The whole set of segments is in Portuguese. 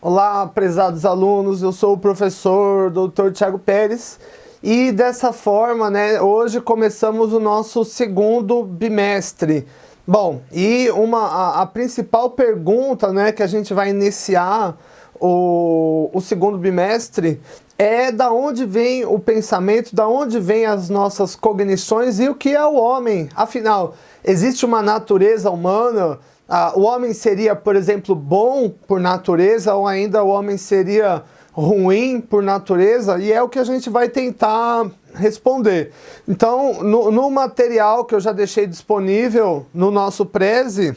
Olá, prezados alunos, eu sou o professor Dr. Thiago Pérez e dessa forma, hoje começamos o nosso segundo bimestre. Bom, e a principal pergunta, que a gente vai iniciar o segundo bimestre é da onde vem o pensamento, da onde vem as nossas cognições e o que é o homem. Afinal, existe uma natureza humana? O homem seria, por exemplo, bom por natureza ou ainda o homem seria ruim por natureza? E é o que a gente vai tentar responder. Então, no material que eu já deixei disponível no nosso Prezi,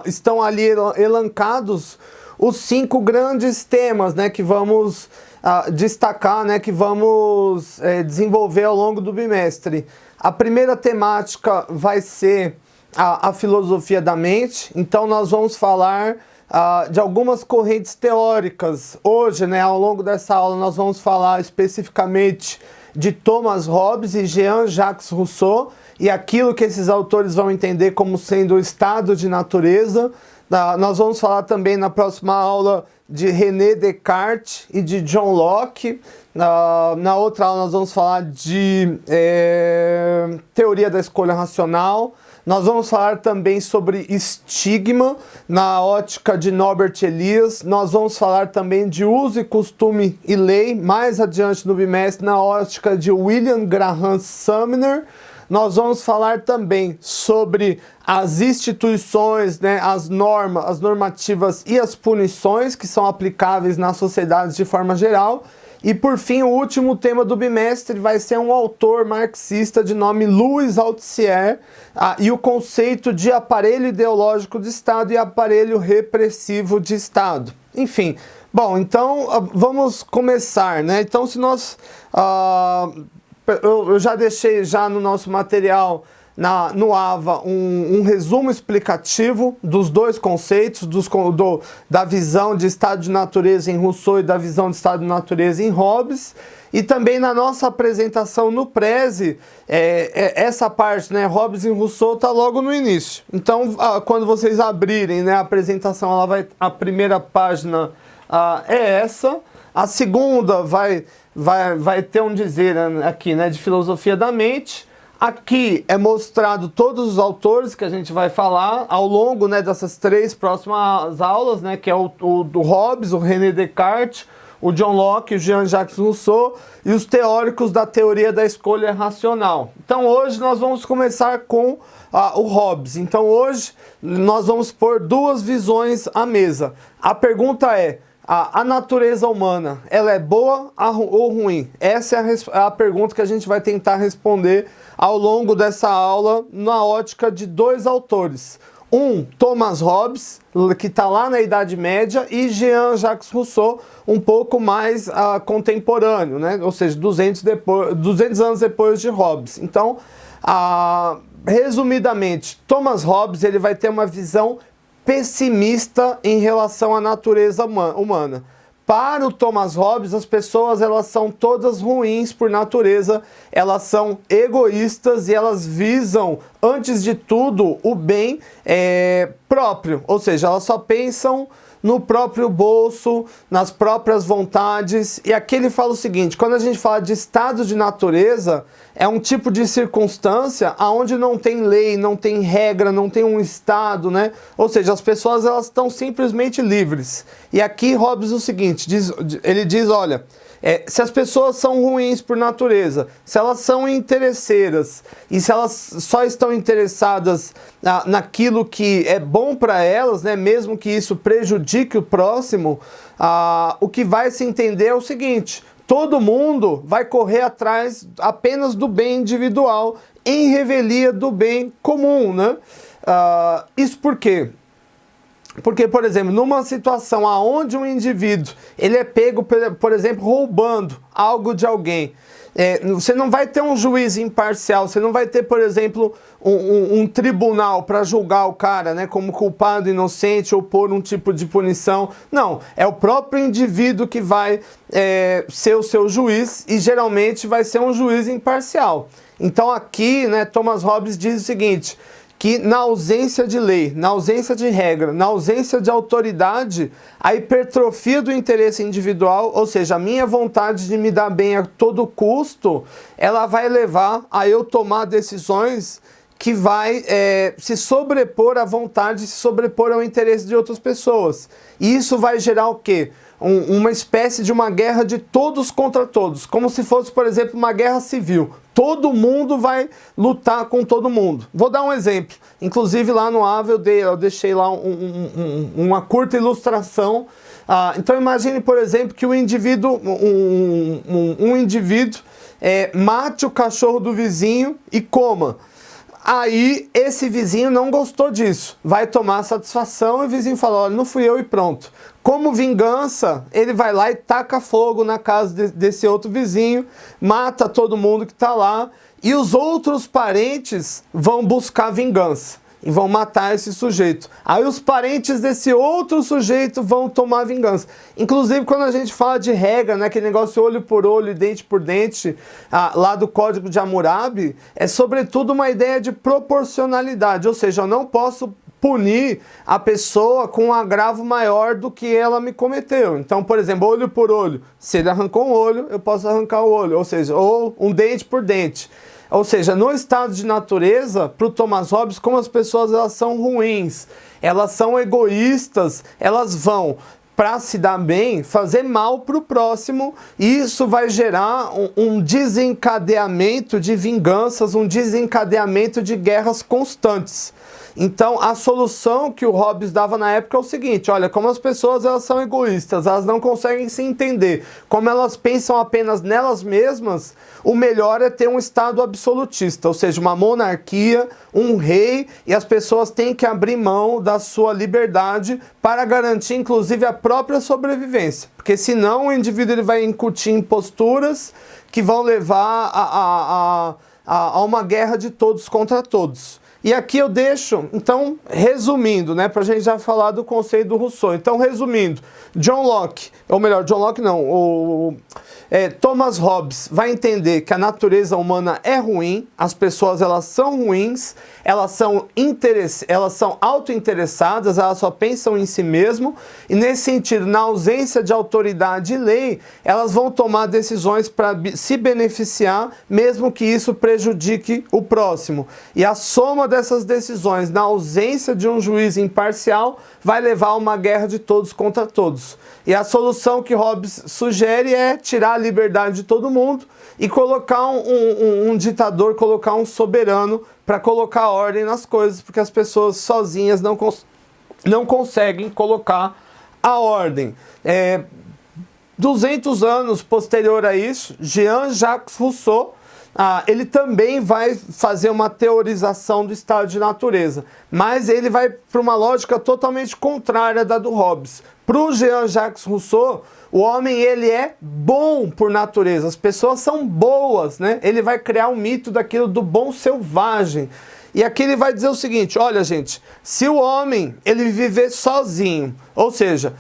estão ali elencados os 5 grandes temas, que vamos destacar, que vamos desenvolver ao longo do bimestre. A primeira temática vai ser a filosofia da mente. Então nós vamos falar de algumas correntes teóricas. Hoje, ao longo dessa aula, nós vamos falar especificamente de Thomas Hobbes e Jean-Jacques Rousseau e aquilo que esses autores vão entender como sendo o estado de natureza. Nós vamos falar também na próxima aula de René Descartes e de John Locke. Na outra aula nós vamos falar de teoria da escolha racional. Nós vamos falar também sobre estigma na ótica de Norbert Elias. Nós vamos falar também de uso e costume e lei mais adiante no bimestre na ótica de William Graham Sumner. Nós vamos falar também sobre as instituições, as normas, as normativas e as punições que são aplicáveis nas sociedades de forma geral. E por fim, o último tema do bimestre vai ser um autor marxista de nome Louis Althusser e o conceito de aparelho ideológico de Estado e aparelho repressivo de Estado. Enfim, bom, então vamos começar, Então, se nós... eu já deixei no nosso material no AVA um resumo explicativo dos dois conceitos, da visão de estado de natureza em Rousseau e da visão de estado de natureza em Hobbes. E também na nossa apresentação no Prezi, essa parte, Hobbes e Rousseau, está logo no início. Então, quando vocês abrirem a apresentação, a primeira página é essa. A segunda vai ter um dizer aqui, de filosofia da mente. Aqui é mostrado todos os autores que a gente vai falar ao longo dessas 3 próximas aulas, que é o do Hobbes, o René Descartes, o John Locke, o Jean-Jacques Rousseau e os teóricos da teoria da escolha racional. Então hoje nós vamos começar com o Hobbes. Então hoje nós vamos pôr 2 visões à mesa. A pergunta é: a natureza humana, ela é boa ou ruim? Essa é a pergunta que a gente vai tentar responder ao longo dessa aula na ótica de 2 autores. Thomas Hobbes, que está lá na Idade Média, e Jean-Jacques Rousseau, um pouco mais contemporâneo, ou seja, 200 anos depois de Hobbes. Então, resumidamente, Thomas Hobbes ele vai ter uma visão pessimista em relação à natureza humana. Para o Thomas Hobbes, as pessoas elas são todas ruins por natureza, elas são egoístas e elas visam, antes de tudo, o bem próprio. Ou seja, elas só pensam no próprio bolso, nas próprias vontades. E aqui ele fala o seguinte: quando a gente fala de estado de natureza, é um tipo de circunstância onde não tem lei, não tem regra, não tem um estado, Ou seja, as pessoas elas estão simplesmente livres. E aqui Hobbes o seguinte, ele diz, olha, se as pessoas são ruins por natureza, se elas são interesseiras e se elas só estão interessadas naquilo que é bom para elas, mesmo que isso prejudique o próximo, o que vai se entender é o seguinte: todo mundo vai correr atrás apenas do bem individual em revelia do bem comum, Isso por quê? Porque, por exemplo, numa situação onde um indivíduo ele é pego, por exemplo, roubando algo de alguém, você não vai ter um juiz imparcial, você não vai ter, por exemplo, um tribunal para julgar o cara, como culpado, inocente ou por um tipo de punição. Não, é o próprio indivíduo que vai ser o seu juiz e geralmente vai ser um juiz imparcial. Então aqui, Thomas Hobbes diz o seguinte, que na ausência de lei, na ausência de regra, na ausência de autoridade, a hipertrofia do interesse individual, ou seja, a minha vontade de me dar bem a todo custo, ela vai levar a eu tomar decisões que vai se sobrepor à vontade, se sobrepor ao interesse de outras pessoas. E isso vai gerar o quê? Uma espécie de uma guerra de todos contra todos, como se fosse, por exemplo, uma guerra civil. Todo mundo vai lutar com todo mundo. Vou dar um exemplo. Inclusive lá no AVE eu deixei lá uma curta ilustração. Então imagine, por exemplo, que o indivíduo, um indivíduo mate o cachorro do vizinho e coma. Aí esse vizinho não gostou disso, vai tomar satisfação e o vizinho fala, olha, não fui eu e pronto. Como vingança, ele vai lá e taca fogo na casa desse outro vizinho, mata todo mundo que está lá e os outros parentes vão buscar vingança e vão matar esse sujeito. Aí os parentes desse outro sujeito vão tomar vingança. Inclusive, quando a gente fala de regra, né, aquele negócio olho por olho, dente por dente, lá do Código de Hammurabi, é sobretudo uma ideia de proporcionalidade, ou seja, eu não posso punir a pessoa com um agravo maior do que ela me cometeu. Então, por exemplo, olho por olho, se ele arrancou um olho, eu posso arrancar o olho, ou seja, ou um dente por dente. Ou seja, no estado de natureza, para o Thomas Hobbes, como as pessoas elas são ruins, elas são egoístas, elas vão, para se dar bem, fazer mal para o próximo, e isso vai gerar um desencadeamento de vinganças, um desencadeamento de guerras constantes. Então, a solução que o Hobbes dava na época é o seguinte, olha, como as pessoas elas são egoístas, elas não conseguem se entender, como elas pensam apenas nelas mesmas, o melhor é ter um estado absolutista, ou seja, uma monarquia, um rei, e as pessoas têm que abrir mão da sua liberdade para garantir, inclusive, a própria sobrevivência. Porque senão o indivíduo ele vai incutir imposturas que vão levar a uma guerra de todos contra todos. E aqui eu deixo, então, resumindo, né, para a gente já falar do conceito do Rousseau. Então, resumindo, John Locke, ou melhor, John Locke não, Thomas Hobbes vai entender que a natureza humana é ruim, as pessoas elas são ruins, elas são auto-interessadas, elas só pensam em si mesmo, e nesse sentido, na ausência de autoridade e lei, elas vão tomar decisões para se beneficiar, mesmo que isso prejudique o próximo. E a soma dessas decisões, na ausência de um juiz imparcial, vai levar a uma guerra de todos contra todos. E a solução que Hobbes sugere é tirar a liberdade de todo mundo e colocar um ditador, colocar um soberano para colocar ordem nas coisas, porque as pessoas sozinhas não conseguem colocar a ordem. 200 anos posterior a isso, Jean-Jacques Rousseau, ele também vai fazer uma teorização do estado de natureza, mas ele vai para uma lógica totalmente contrária da do Hobbes. Para o Jean-Jacques Rousseau, o homem ele é bom por natureza, as pessoas são boas, né? Ele vai criar um mito daquilo do bom selvagem. E aqui ele vai dizer o seguinte, olha gente, se o homem ele viver sozinho, ou seja,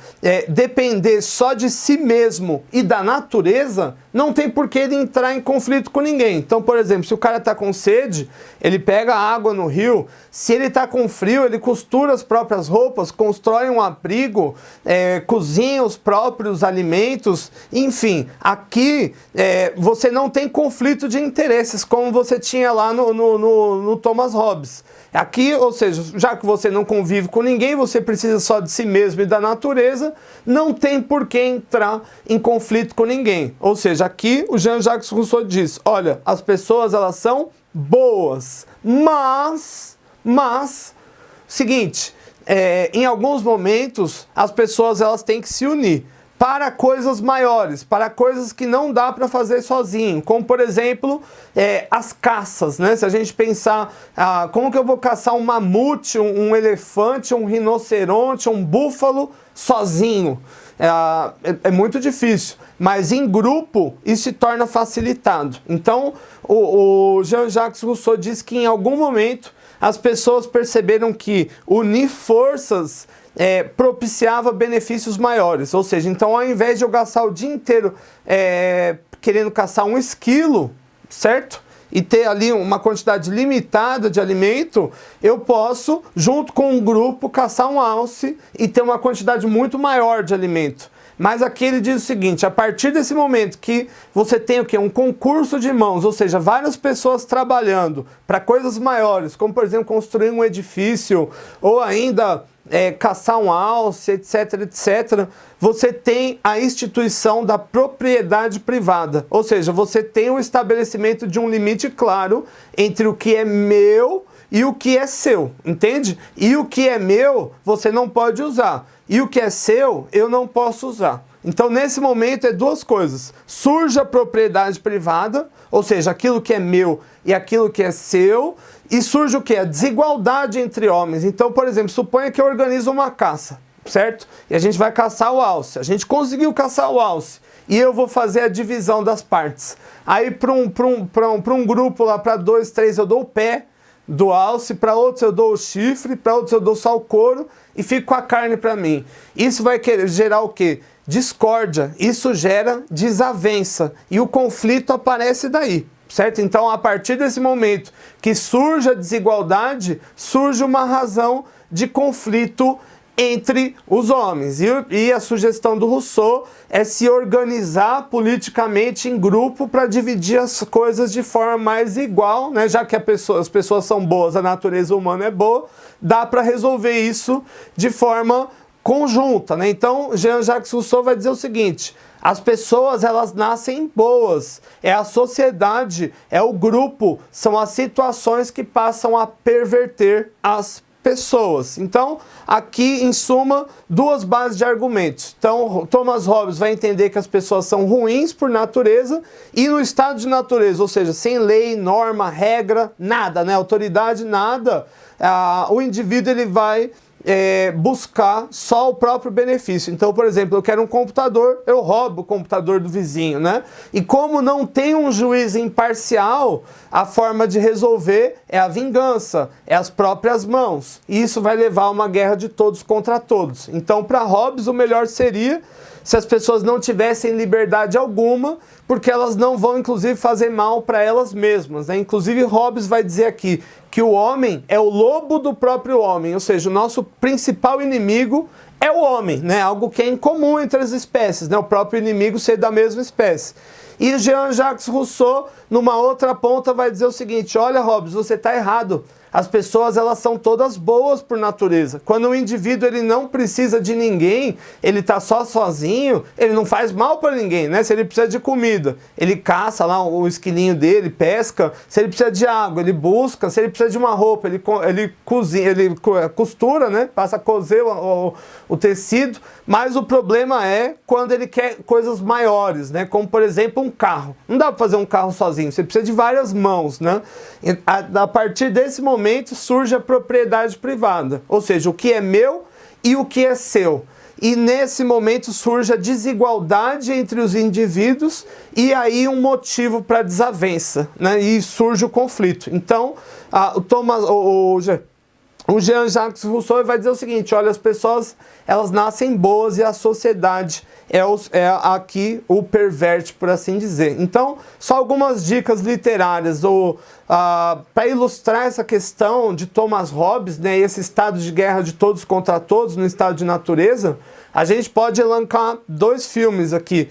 depender só de si mesmo e da natureza, não tem por que ele entrar em conflito com ninguém. Então, por exemplo, se o cara está com sede, ele pega água no rio, se ele está com frio, ele costura as próprias roupas, constrói um abrigo, cozinha os próprios alimentos, enfim, aqui você não tem conflito de interesses, como você tinha lá no Thomas Hobbes. Aqui, ou seja, já que você não convive com ninguém, você precisa só de si mesmo e da natureza, não tem por que entrar em conflito com ninguém. Ou seja, aqui o Jean-Jacques Rousseau diz, olha, as pessoas elas são boas, mas, seguinte, em alguns momentos as pessoas elas têm que se unir para coisas maiores, para coisas que não dá para fazer sozinho, como por exemplo, as caças, né? Se a gente pensar, como que eu vou caçar um mamute, um elefante, um rinoceronte, um búfalo sozinho? É muito difícil, mas em grupo isso se torna facilitado. Então, o Jean-Jacques Rousseau diz que em algum momento as pessoas perceberam que unir forças propiciava benefícios maiores, ou seja, então ao invés de eu gastar o dia inteiro querendo caçar um esquilo, certo? e ter ali uma quantidade limitada de alimento, eu posso, junto com um grupo, caçar um alce e ter uma quantidade muito maior de alimento. Mas aqui ele diz o seguinte: a partir desse momento que você tem o quê? Um concurso de mãos, ou seja, várias pessoas trabalhando para coisas maiores, como por exemplo construir um edifício ou ainda caçar um alce, etc, etc, você tem a instituição da propriedade privada, ou seja, você tem o estabelecimento de um limite claro entre o que é meu e o que é seu, entende? E o que é meu, você não pode usar. E o que é seu, eu não posso usar. Então, nesse momento, é duas coisas. Surge a propriedade privada, ou seja, aquilo que é meu e aquilo que é seu. E surge o quê? A desigualdade entre homens. Então, por exemplo, suponha que eu organizo uma caça, certo? E a gente vai caçar o alce. A gente conseguiu caçar o alce. E eu vou fazer a divisão das partes. Aí, para um grupo lá, para 2, 3, eu dou o pé do alce, para outros eu dou o chifre, para outros eu dou só o couro e fico com a carne para mim. Isso vai gerar o quê? Discórdia, isso gera desavença e o conflito aparece daí, certo? Então, a partir desse momento que surge a desigualdade, surge uma razão de conflito entre os homens. E a sugestão do Rousseau é se organizar politicamente em grupo para dividir as coisas de forma mais igual, né? Já que as pessoas são boas, a natureza humana é boa, dá para resolver isso de forma conjunta, né? Então, Jean-Jacques Rousseau vai dizer o seguinte: as pessoas, elas nascem boas, é a sociedade, é o grupo, são as situações que passam a perverter as pessoas. Então, aqui, em suma, duas bases de argumentos. Então, Thomas Hobbes vai entender que as pessoas são ruins por natureza e no estado de natureza, ou seja, sem lei, norma, regra, nada, né? Autoridade, nada. O indivíduo, ele vai buscar só o próprio benefício. Então, por exemplo, eu quero um computador, eu roubo o computador do vizinho, né? E como não tem um juiz imparcial, a forma de resolver é a vingança, é as próprias mãos. E isso vai levar a uma guerra de todos contra todos. Então, para Hobbes, o melhor seria se as pessoas não tivessem liberdade alguma, porque elas não vão, inclusive, fazer mal para elas mesmas, né? Inclusive, Hobbes vai dizer aqui que o homem é o lobo do próprio homem, ou seja, o nosso principal inimigo é o homem, né? Algo que é incomum entre as espécies, né? O próprio inimigo ser da mesma espécie. E Jean-Jacques Rousseau, numa outra ponta, vai dizer o seguinte: olha, Hobbes, você está errado. As pessoas, elas são todas boas por natureza. Quando o indivíduo, ele não precisa de ninguém, ele está só sozinho, ele não faz mal para ninguém, né? Se ele precisa de comida, ele caça lá o esquilinho dele, pesca. Se ele precisa de água, ele busca. Se ele precisa de uma roupa, ele cozinha, ele costura, né? Passa a coser o tecido. Mas o problema é quando ele quer coisas maiores, né? Como, por exemplo, um carro. Não dá para fazer um carro sozinho, você precisa de várias mãos, né? A partir desse momento surge a propriedade privada, ou seja, o que é meu e o que é seu. E nesse momento surge a desigualdade entre os indivíduos e aí um motivo para desavença, né? E surge o conflito. Então, o Jean-Jacques Rousseau vai dizer o seguinte: olha, as pessoas, elas nascem boas e a sociedade é aqui o perverte, por assim dizer. Então, só algumas dicas literárias para ilustrar essa questão de Thomas Hobbes, né, esse estado de guerra de todos contra todos no estado de natureza. A gente pode elencar dois filmes aqui.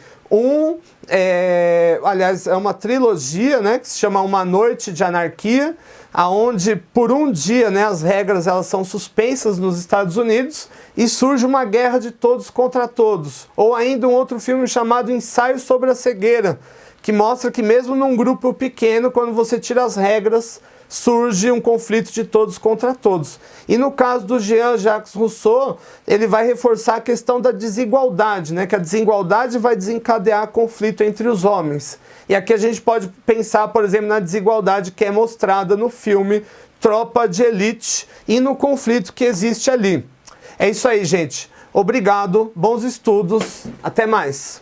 Aliás, é uma trilogia, né, que se chama Uma Noite de Anarquia, aonde por um dia, né, as regras, elas são suspensas nos Estados Unidos e surge uma guerra de todos contra todos. Ou ainda um outro filme chamado Ensaio sobre a Cegueira, que mostra que mesmo num grupo pequeno, quando você tira as regras, surge um conflito de todos contra todos. E no caso do Jean-Jacques Rousseau, ele vai reforçar a questão da desigualdade, né? Que a desigualdade vai desencadear conflito entre os homens. E aqui a gente pode pensar, por exemplo, na desigualdade que é mostrada no filme Tropa de Elite e no conflito que existe ali. É isso aí, gente. Obrigado, bons estudos, até mais.